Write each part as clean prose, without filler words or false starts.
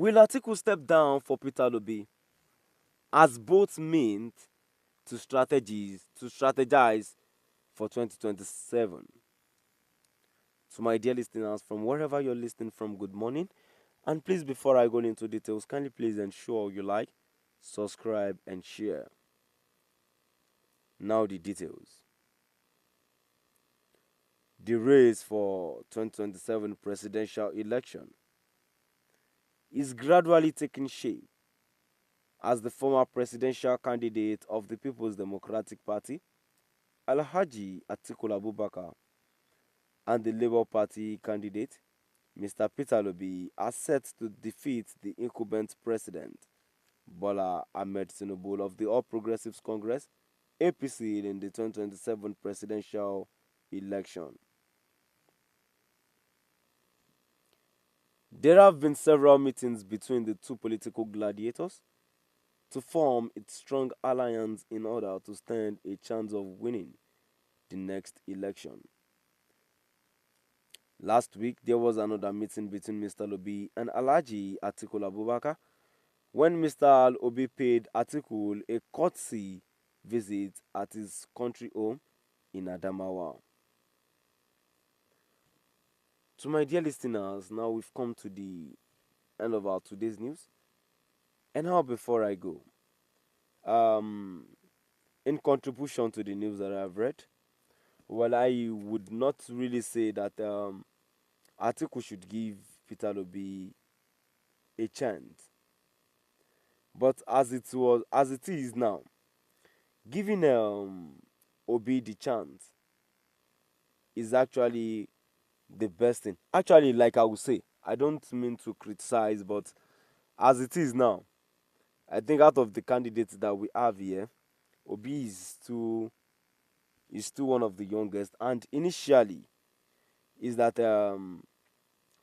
Will Atiku step down for Peter Obi as both meant to strategize for 2027? To my dear listeners, from wherever you're listening from, good morning. And please, before I go into details, kindly please ensure you like, subscribe, and share. Now, the details. The race for 2027 presidential election is gradually taking shape as the former presidential candidate of the People's Democratic Party, Alhaji Atiku Abubakar, and the Labour Party candidate, Mr. Peter Obi, are set to defeat the incumbent president, Bola Ahmed Tinubu of the All Progressives Congress, APC, in the 2027 presidential election. There have been several meetings between the two political gladiators to form a strong alliance in order to stand a chance of winning the next election. Last week, there was another meeting between Mr. Obi and Alhaji Atiku Abubakar when Mr. Obi paid Atiku a courtesy visit at his country home in Adamawa. To my dear listeners, now we've come to the end of our today's news. And now, before I go, um, in contribution to the news that I've read, well, I would not really say that Atiku should give Peter Obi a chance, but as it is now, giving Obi the chance is actually the best thing. Actually, like I would say, I don't mean to criticize, but as it is now, I think out of the candidates that we have here, Obi is still one of the youngest, and initially is that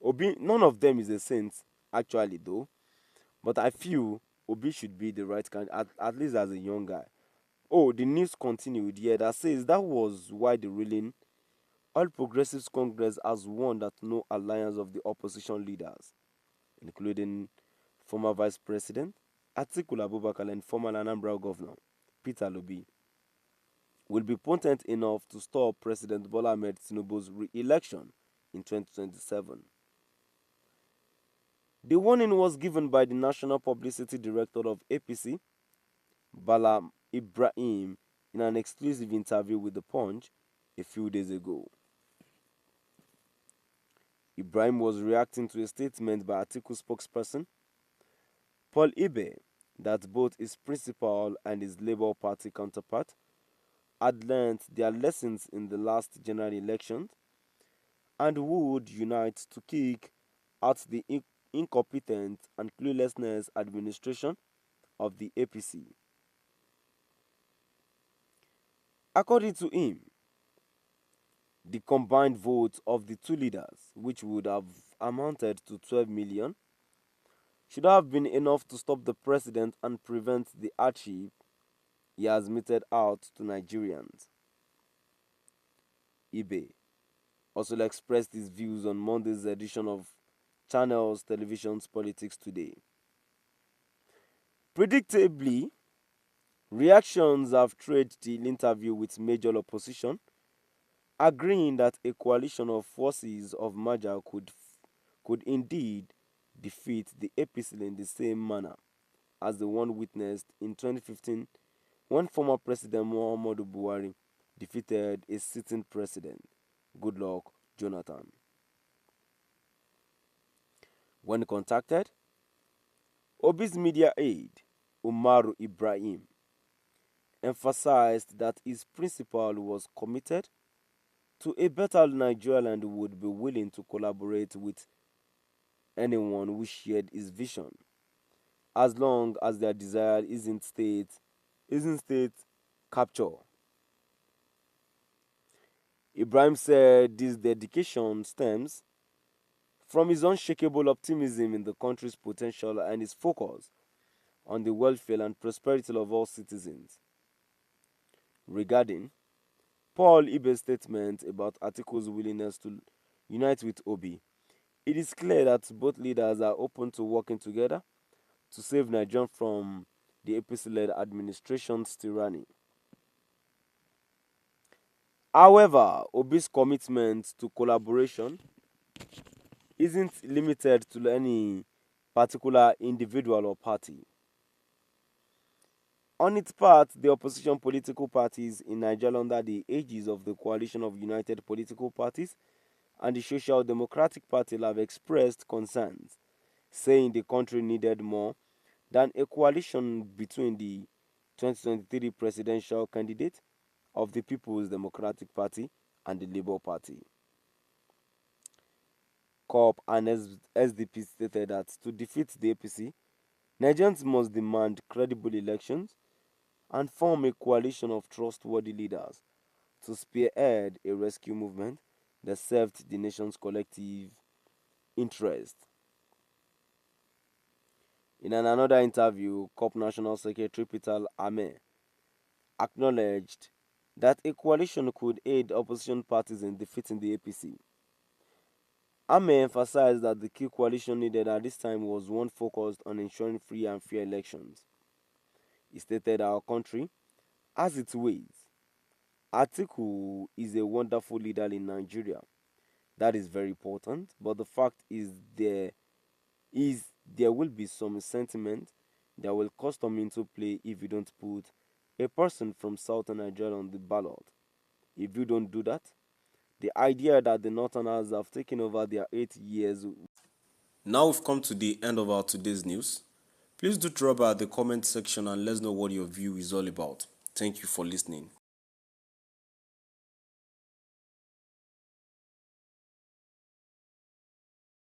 Obi, none of them is a saint actually though, but I feel Obi should be the right candidate at least as a young guy. Oh, the news continued here that says that was why the ruling All Progressives Congress has warned that no alliance of the opposition leaders, including former Vice President Atiku Abubakar and former Anambra Governor Peter Obi, will be potent enough to stop President Bola Ahmed Tinubu's re-election in 2027. The warning was given by the National Publicity Director of APC, Bala Ibrahim, in an exclusive interview with The Punch a few days ago. Ibrahim was reacting to a statement by Atiku spokesperson Paul Ibe that both his principal and his Labour Party counterpart had learnt their lessons in the last general elections and would unite to kick out the incompetent and cluelessness administration of the APC. According to him, the combined votes of the two leaders, which would have amounted to 12 million, should have been enough to stop the president and prevent the hardship he has meted out to Nigerians. Ibe also expressed his views on Monday's edition of Channels Television's Politics Today. Predictably, reactions have trailed the interview with major opposition, agreeing that a coalition of forces of merger could indeed defeat the APC in the same manner as the one witnessed in 2015 when former President Muhammadu Buhari defeated a sitting president, Goodluck Jonathan. When contacted, Obi's media aide, Umaru Ibrahim, emphasized that his principal was committed to a better Nigeria and would be willing to collaborate with anyone who shared his vision, as long as their desire isn't state capture. Ibrahim said this dedication stems from his unshakable optimism in the country's potential and his focus on the welfare and prosperity of all citizens. Regarding Paul Ibe's statement about Atiku's willingness to unite with Obi, It is clear that both leaders are open to working together to save Nigeria from the APC-led administration's tyranny. However, Obi's commitment to collaboration isn't limited to any particular individual or party. On its part, the opposition political parties in Nigeria under the aegis of the Coalition of United Political Parties and the Social Democratic Party have expressed concerns, saying the country needed more than a coalition between the 2023 presidential candidate of the People's Democratic Party and the Labour Party. COP and SDP stated that to defeat the APC, Nigerians must demand credible elections and form a coalition of trustworthy leaders to spearhead a rescue movement that served the nation's collective interest. In another interview, COP National Secretary Peter Ame acknowledged that a coalition could aid opposition parties in defeating the APC. Ame emphasized that the key coalition needed at this time was one focused on ensuring free and fair elections. He stated our country has its ways. Atiku is a wonderful leader in Nigeria. That is very important, but the fact is there will be some sentiment that will come into play if you don't put a person from southern Nigeria on the ballot. If you don't do that, the idea that the Northerners have taken over their 8 years. Now we've come to the end of our today's news. Please do drop by the comment section and let us know what your view is all about. Thank you for listening.